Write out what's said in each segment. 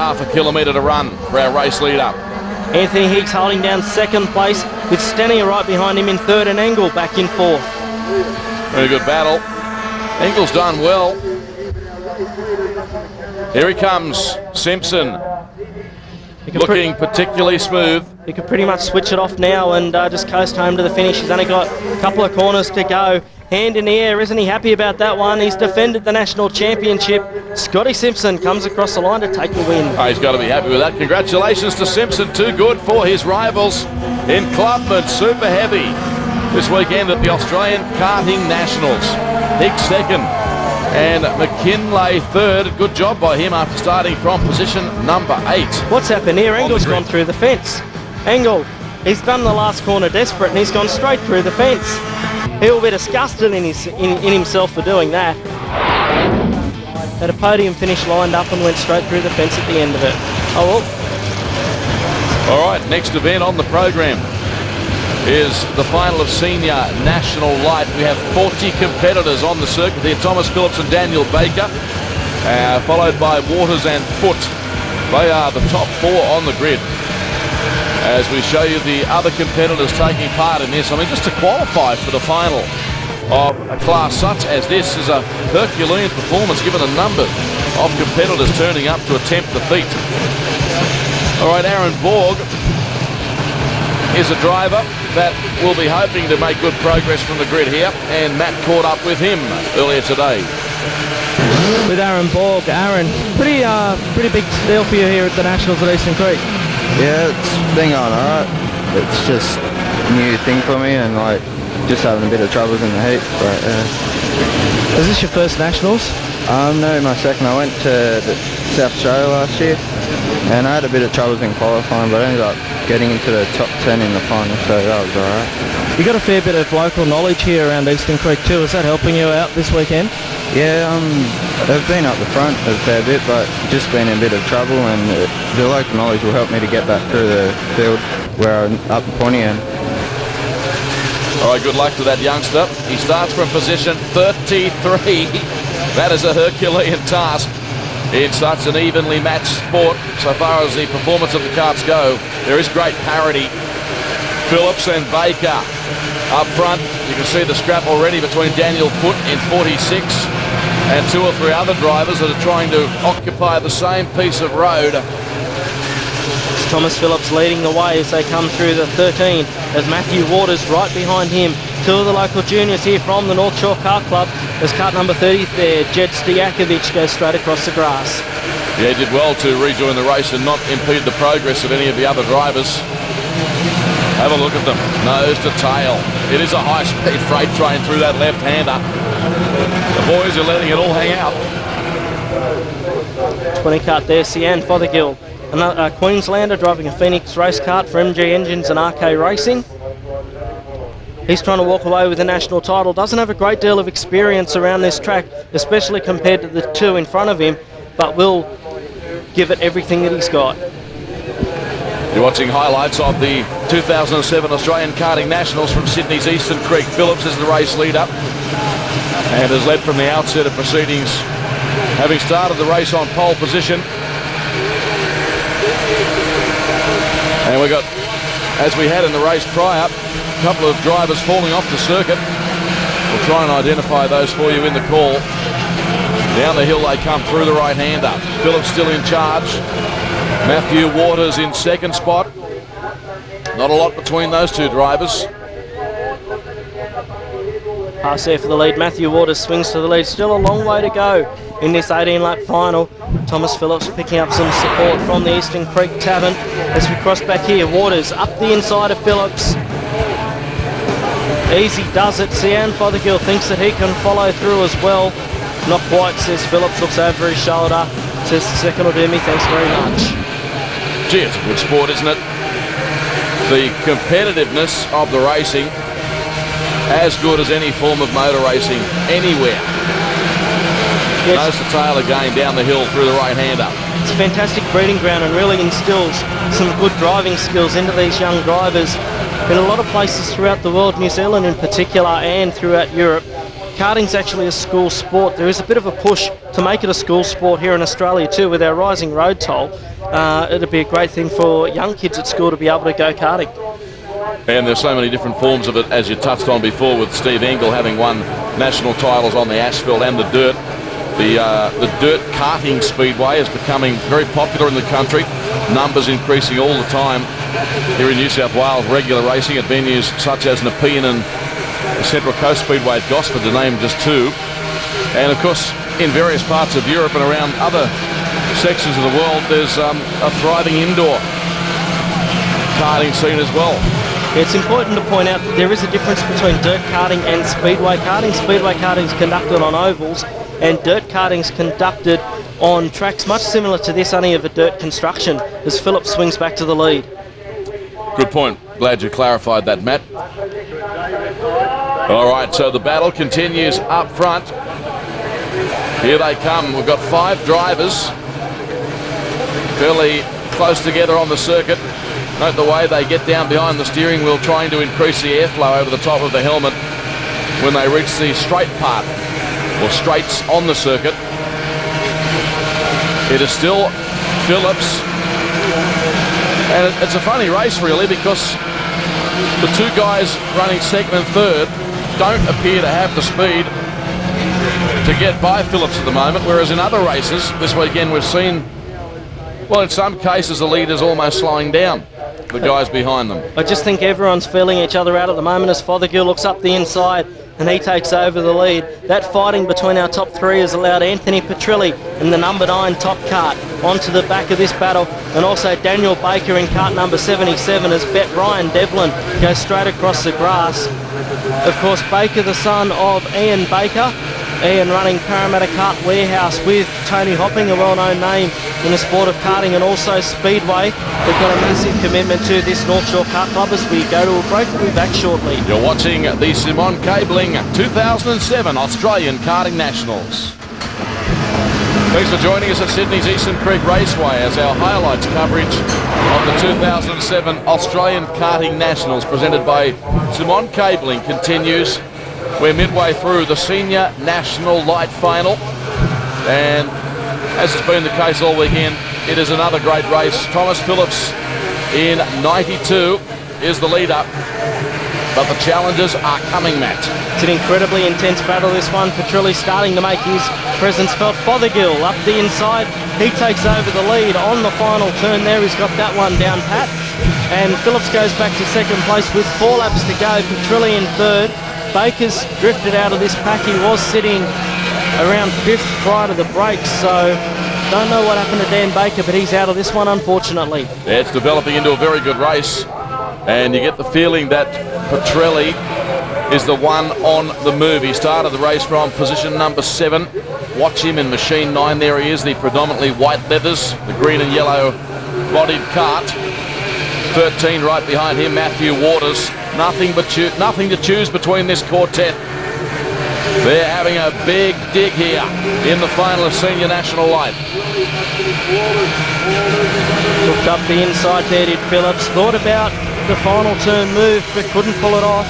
half a kilometre to run for our race leader. Anthony Hicks holding down second place with Stenier right behind him in third and Engel back in fourth. Very good battle. Engel's done well. Here he comes, Simpson. Looking particularly smooth. He could pretty much switch it off now and just coast home to the finish. He's only got a couple of corners to go. Hand in the air, isn't he happy about that one? He's defended the national championship. Scotty Simpson comes across the line to take the win. Oh, he's got to be happy with that. Congratulations to Simpson. Too good for his rivals in Clubman Super Heavy this weekend at the Australian Karting Nationals. Hicks second and McKinlay third. Good job by him after starting from position number 8. What's happened here? Engel's gone through the fence. Engel, he's done the last corner desperate and he's gone straight through the fence. He'll be disgusted in himself for doing that. Had a podium finish lined up and went straight through the fence at the end of it. Oh well. All right, next event on the program is the final of Senior National Light. We have 40 competitors on the circuit here. Thomas Phillips and Daniel Baker, followed by Waters and Foot. They are the top 4 on the grid. As we show you the other competitors taking part in this. I mean, just to qualify for the final of a class such as this is a Herculean performance given a number of competitors turning up to attempt the feat. All right, Aaron Borg is a driver that will be hoping to make good progress from the grid here, and Matt caught up with him earlier today. With Aaron Borg. Aaron, pretty big deal for you here at the Nationals at Eastern Creek. Yeah, it's been going alright. It's just a new thing for me and like just having a bit of troubles in the heat. But is this your first Nationals? No, my second. I went to South Australia last year and I had a bit of troubles in qualifying, but I ended up getting into the top 10 in the final, so that was alright. You got a fair bit of local knowledge here around Eastern Creek too. Is that helping you out this weekend? Yeah, I've been up the front a fair bit, but just been in a bit of trouble, and the local knowledge will help me to get back through the field where I'm up the pointy end. All right, good luck to that youngster. He starts from position 33. That is a Herculean task in such an evenly matched sport. So far as the performance of the karts go, there is great parity. Phillips and Baker up front. You can see the scrap already between Daniel Foot in 46 and 2 or 3 other drivers that are trying to occupy the same piece of road. Thomas Phillips leading the way as they come through the 13. There's Matthew Waters right behind him. 2 of the local juniors here from the North Shore Kart Club. There's kart number 30 there. Jed Stojakovic goes straight across the grass. Yeah, he did well to rejoin the race and not impede the progress of any of the other drivers. Have a look at them, nose to tail. It is a high-speed freight train through that left-hander. The boys are letting it all hang out. 20 kart there, Sian Fothergill, another Queenslander driving a Phoenix race kart for MG Engines and RK Racing. He's trying to walk away with the national title. Doesn't have a great deal of experience around this track, especially compared to the 2 in front of him, but will give it everything that he's got. You're watching highlights of the 2007 Australian Karting Nationals from Sydney's Eastern Creek. Phillips is the race leader and has led from the outset of proceedings, having started the race on pole position. And we got, as we had in the race prior, a couple of drivers falling off the circuit. We'll try and identify those for you in the call. Down the hill they come through the right-hander. Phillips still in charge. Matthew Waters in second spot. Not a lot between those 2 drivers. Pass there for the lead. Matthew Waters swings to the lead. Still a long way to go in this 18-lap final. Thomas Phillips picking up some support from the Eastern Creek Tavern as we cross back here. Waters up the inside of Phillips. Easy does it. Sian Fothergill thinks that he can follow through as well. Not quite, says Phillips. Looks over his shoulder. Says the second will do me. Thanks very much. Gee, it's a good sport, isn't it? The competitiveness of the racing, as good as any form of motor racing anywhere. Yes. Nose to tail again down the hill through the right-hander. It's a fantastic breeding ground and really instills some good driving skills into these young drivers. In a lot of places throughout the world, New Zealand in particular, and throughout Europe, karting's actually a school sport. There is a bit of a push to make it a school sport here in Australia too, with our rising road toll. it'd be a great thing for young kids at school to be able to go karting. And there's so many different forms of it, as you touched on before, with Steve Engel having won national titles on the asphalt and the dirt. The dirt karting speedway is becoming very popular in the country. Numbers increasing all the time here in New South Wales. Regular racing at venues such as Nepean and the Central Coast Speedway at Gosford, to name just two. And of course, in various parts of Europe and around other sections of the world, there's a thriving indoor karting scene as well. It's important to point out that there is a difference between dirt karting and speedway karting. Speedway karting is conducted on ovals, and dirt karting is conducted on tracks much similar to this, only of a dirt construction, as Philip swings back to the lead. Good point. Glad you clarified that, Matt. All right, so the battle continues up front. Here they come. We've got 5 drivers fairly close together on the circuit. Note the way they get down behind the steering wheel, trying to increase the airflow over the top of the helmet when they reach the straight part, or straights on the circuit. It is still Phillips. And it's a funny race, really, because the 2 guys running second and third don't appear to have the speed to get by Phillips at the moment, whereas in other races this weekend we've seen, well, in some cases the leader's almost slowing down the guys behind them. I just think everyone's feeling each other out at the moment as Fothergill looks up the inside and he takes over the lead. That fighting between our top 3 has allowed Anthony Petrilli in the number 9 top cart onto the back of this battle, and also Daniel Baker in cart number 77 as Ryan Devlin goes straight across the grass. Of course, Baker, the son of Ian Baker. Ian running Parramatta Kart Warehouse with Tony Hopping, a well-known name in the sport of karting and also speedway. They've got a massive commitment to this North Shore Kart Club. As we go to a break, we'll be back shortly. You're watching the Simon Cabling 2007 Australian Karting Nationals. Thanks for joining us at Sydney's Eastern Creek Raceway as our highlights coverage of the 2007 Australian Karting Nationals presented by Simon Cabling continues. We're midway through the Senior National Light Final, and as has been the case all weekend, it is another great race. Thomas Phillips in 92 is the leader, but the challengers are coming, Matt. It's an incredibly intense battle, this one. Petrilli starting to make his presence felt. Fothergill up the inside. He takes over the lead on the final turn there. He's got that one down pat. And Phillips goes back to second place with 4 laps to go. Petrilli in third. Baker's drifted out of this pack. He was sitting around 5th prior to the break, so don't know what happened to Dan Baker, but he's out of this one, unfortunately. Yeah, it's developing into a very good race, and you get the feeling that Petrilli is the one on the move. He started the race from position number 7. Watch him in machine 9. There he is, the predominantly white leathers, the green and yellow bodied cart. 13 right behind him, Matthew Waters. Nothing to choose between this quartet. They're having a big dig here in the final of Senior National Light. Looked up the inside there, did Phillips. Thought about the final turn move, but couldn't pull it off.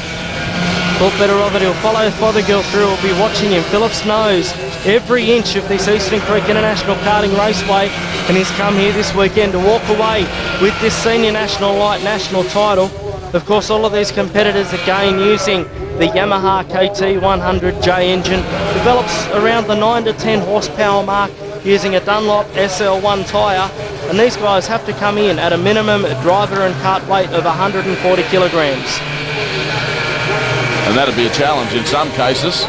Thought better of it. He'll follow Fothergill through. We'll be watching him. Phillips knows every inch of this Eastern Creek International Karting Raceway, and he's come here this weekend to walk away with this Senior National Light national title. Of course, all of these competitors again using the Yamaha KT100J engine. Develops around the 9 to 10 horsepower mark using a Dunlop SL1 tyre. And these guys have to come in at a minimum driver and cart weight of 140 kilograms. And that'd be a challenge in some cases.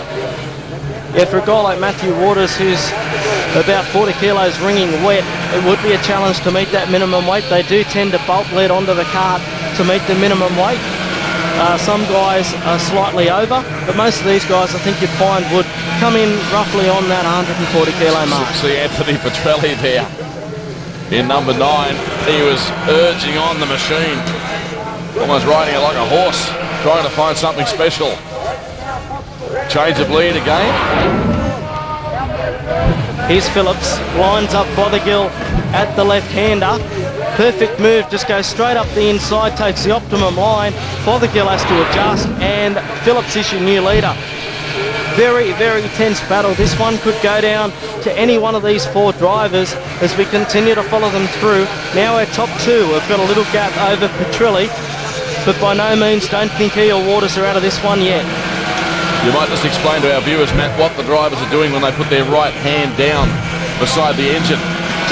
Yeah, for a guy like Matthew Waters, who's about 40 kilos ringing wet, it would be a challenge to meet that minimum weight. They do tend to bolt lead onto the cart to meet the minimum weight. Some guys are slightly over, but most of these guys I think you'd find would come in roughly on that 140 kilo mark. See Anthony Petrilli there in number 9. He was urging on the machine, almost riding it like a horse, trying to find something special. Change of lead again. Here's Phillips, lines up Fothergill at the left-hander. Perfect move, just goes straight up the inside, takes the optimum line. Fothergill has to adjust, and Phillips is your new leader. Very, very tense battle. This one could go down to any one of these 4 drivers as we continue to follow them through. Now our top 2 have got a little gap over Petrilli, but by no means don't think he or Waters are out of this one yet. You might just explain to our viewers, Matt, what the drivers are doing when they put their right hand down beside the engine.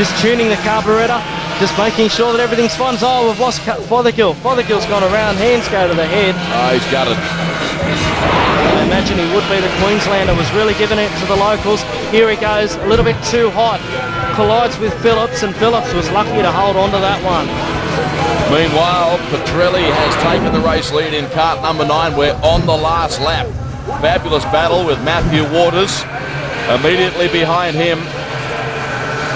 Just tuning the carburettor, just making sure that everything's fine. Oh, we've lost Fothergill. Fothergill's gone around, hands go to the head. Oh, he's gutted. I imagine he would be. The Queenslander was really giving it to the locals. Here he goes, a little bit too hot. Collides with Phillips, and Phillips was lucky to hold on to that one. Meanwhile, Petrilli has taken the race lead in kart number 9. We're on the last lap. Fabulous battle with Matthew Waters immediately behind him.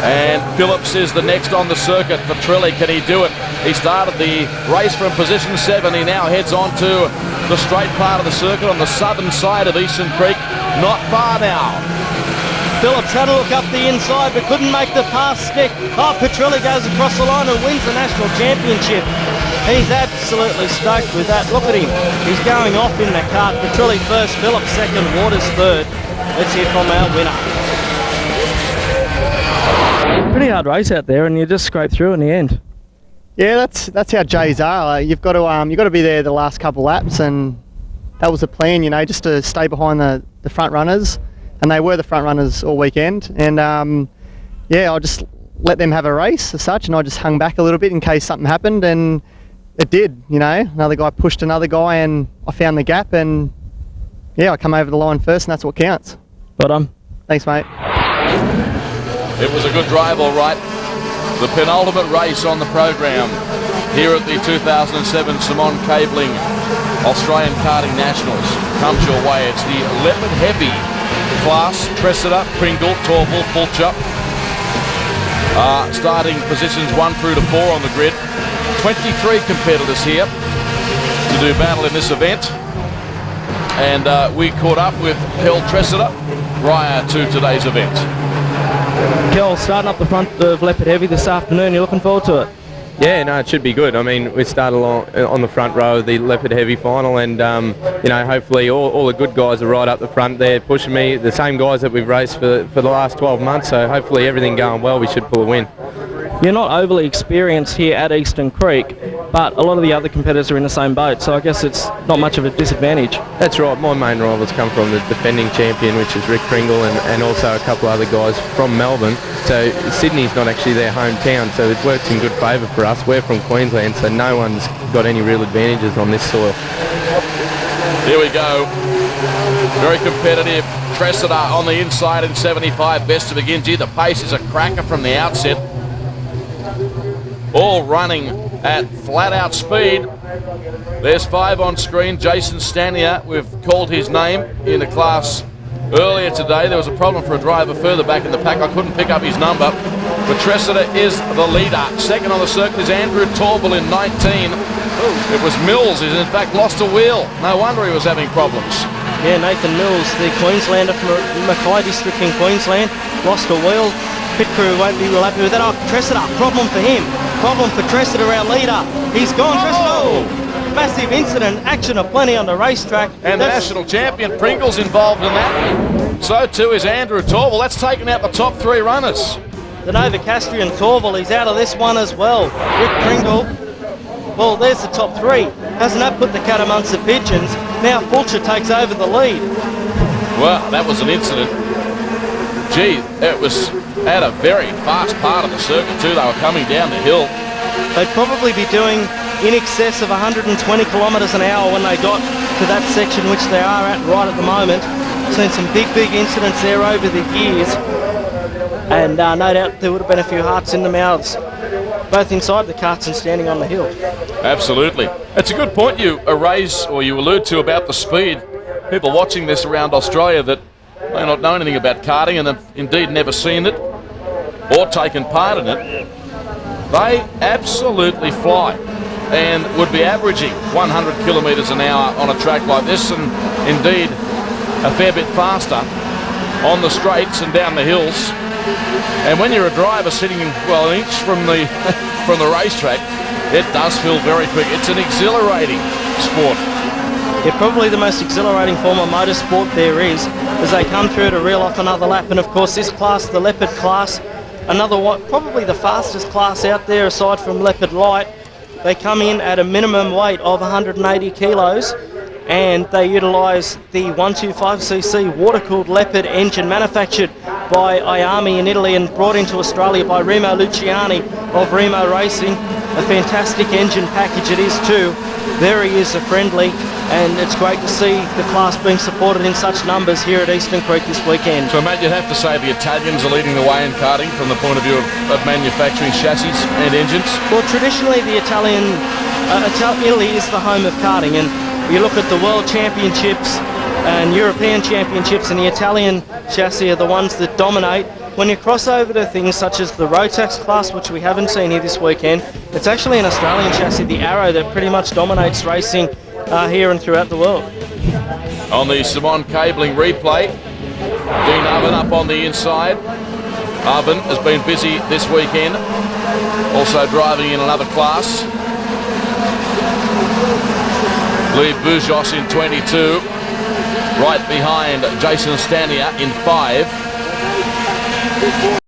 And Phillips is the next on the circuit. Petrilli, can he do it? He started the race from position 7. He now heads on to the straight part of the circuit on the southern side of Eastern Creek. Not far now. Phillips had a look up the inside but couldn't make the pass stick. Oh, Petrilli goes across the line and wins the national championship. He's absolutely stoked with that. Look at him. He's going off in the kart. Petrilli first, Phillips second, Waters third. Let's hear from our winner. Pretty hard race out there, and you just scrape through in the end. Yeah, that's how Jays are. You've got to be there the last couple laps, and that was the plan. Just to stay behind the front runners, and they were the front runners all weekend. And I just let them have a race as such, and I just hung back a little bit in case something happened, and it did. Another guy pushed another guy, and I found the gap, and I come over the line first, and that's what counts. Well done. Thanks, mate. It was a good drive, all right. The penultimate race on the program here at the 2007 Simon Cabling Australian Karting Nationals comes your way. It's the Leopard Heavy class. Tressida, Pringle, Torval, Fulcher. Starting positions 1 through to 4 on the grid. 23 competitors here to do battle in this event. And we caught up with Kel Tressida prior to today's event. Kel, starting up the front of Leopard Heavy this afternoon, you're looking forward to it? Yeah, no, it should be good. I mean, we started on the front row of the Leopard Heavy final, and hopefully all the good guys are right up the front there pushing me. The same guys that we've raced for the last 12 months, so hopefully everything going well, we should pull a win. You're not overly experienced here at Eastern Creek, but a lot of the other competitors are in the same boat, so I guess it's not much of a disadvantage. That's right. My main rivals come from the defending champion, which is Rick Pringle, and also a couple other guys from Melbourne. So Sydney's not actually their hometown, so it works in good favour for us. We're from Queensland, so no one's got any real advantages on this soil. Here we go. Very competitive. Tressida on the inside in 75 best to begin. Gee, the pace is a cracker from the outset. All running at flat-out speed. There's 5 on screen. Jason Stanier, we've called his name in the class earlier today. There was a problem for a driver further back in the pack. I couldn't pick up his number. But Tressida is the leader. Second on the circuit is Andrew Torval in 19. It was Mills. He's in fact lost a wheel. No wonder he was having problems. Yeah, Nathan Mills, the Queenslander from Mackay District in Queensland, lost a wheel. Pit crew won't be real happy with that. Oh, Tressida, problem for him. Problem for Tressida, our leader. He's gone. Tressida. Massive incident. Action aplenty on the racetrack. And the national champion Pringle's involved in that. So too is Andrew Torval. That's taken out the top 3 runners. The Novocastrian Torval, he's out of this one as well. Rick Pringle. Well, there's the top 3. Hasn't that put the cat amongst the pigeons? Now Fulcher takes over the lead. Well, that was an incident. Gee, it was at a very fast part of the circuit too. They were coming down the hill. They'd probably be doing in excess of 120 kilometres an hour when they got to that section, which they are at right at the moment. Seen some big incidents there over the years. And no doubt there would have been a few hearts in the mouths, both inside the carts and standing on the hill. Absolutely. It's a good point you raise, or you allude to, about the speed. People watching this around Australia that may not know anything about karting and have indeed never seen it or taken part in it, they absolutely fly and would be averaging 100 kilometres an hour on a track like this, and indeed a fair bit faster on the straights and down the hills. And when you're a driver sitting, well, an inch from the from the racetrack, it does feel very quick. It's an exhilarating sport. Yeah, probably the most exhilarating form of motorsport there is. as they come through to reel off another lap. And of course this class, the Leopard class, another one, probably the fastest class out there aside from Leopard Light. They come in at a minimum weight of 180 kilos, and they utilise the 125cc water-cooled Leopard engine manufactured by Iami in Italy and brought into Australia by Remo Luciani of Remo Racing. A fantastic engine package it is too, very user-friendly, and it's great to see the class being supported in such numbers here at Eastern Creek this weekend. So Matt, you'd have to say the Italians are leading the way in karting from the point of view of manufacturing chassis and engines? Well, traditionally the Italy is the home of karting, and you look at the World Championships and European Championships, and the Italian chassis are the ones that dominate. When you cross over to things such as the Rotax class, which we haven't seen here this weekend, it's actually an Australian chassis, the Arrow, that pretty much dominates racing here and throughout the world. On the Simon cabling replay, Dean Oven up on the inside. Oven has been busy this weekend, also driving in another class. Lee Boujos in 22, right behind Jason Stanier in 5.